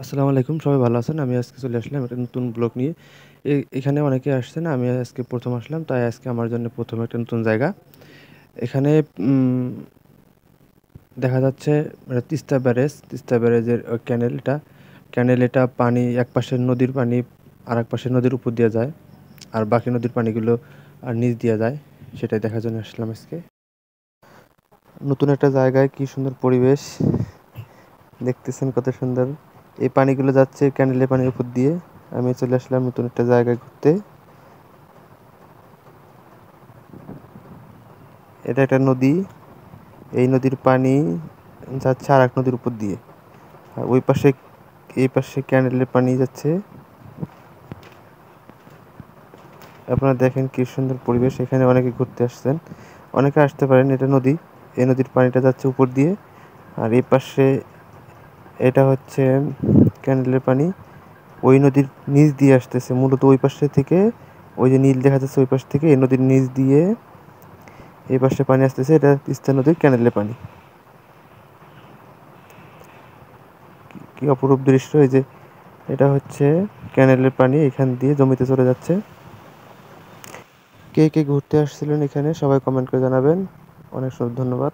আসসালামু আলাইকুম, সবাই ভালো আছেন? আমি আজকে চলে আসলাম একটা নতুন ব্লগ নিয়ে। এখানে অনেকে আসছে না, আমি আজকে ১ম আসলাম। তাই আজকে আমার জন্য ১ম একটা নতুন জায়গা। এখানে উম দেখা যাচ্ছে তিস্তা ব্যারেজ, তিস্তা ব্যারেজের ক্যানেল এটা। ক্যানেল এটা পানি একপাশে নদীর পানি আরেক পাশে নদীর উপর দিয়ে যায়। আর বাকি নদীর পানিগুলো নিচ দিয়ে যায়। সেটাই দেখার জন্য আসলাম আজকে। নতুন একটা জায়গায় কি সুন্দর পরিবেশ। দেখতেছেন কত সুন্দর। এই পানিগুলো যাচ্ছে ক্যানেলের পানির উপর দিয়ে। আমি চলে আসলাম নতুন একটা জায়গায় ঘুরতে। এটা একটা নদী। এই নদীর পানি যাচ্ছে আর এক নদীর উপর দিয়ে। আর ওই পাশে এই পাশে ক্যানেলের পানি যাচ্ছে। আপনারা দেখেন কি সুন্দর পরিবেশ। এখানে অনেকে ঘুরতে আসছেন, অনেকে আসতে পারেন। এটা নদী, এই নদীর পানিটা যাচ্ছে উপর দিয়ে। আর এই পাশে এটা হচ্ছে ক্যানেলের পানি ওই নদীর নিচ দিয়ে আসতেছে। মূলত ওই পাশে থেকে, ওই যে নীল দেখা যাচ্ছে, ওই পাশ থেকে এই নদীর নিচ দিয়ে এই পাশে পানি আসতেছে। এটা তিস্তা নদীর ক্যানেলের পানি। কি অপরূপ দৃশ্য! এই যে এটা হচ্ছে ক্যানেলের পানি, এখান দিয়ে জমিতে চলে যাচ্ছে। কে কে ঘুরতে আসছিলেন এখানে সবাই কমেন্ট করে জানাবেন। অনেক ধন্যবাদ।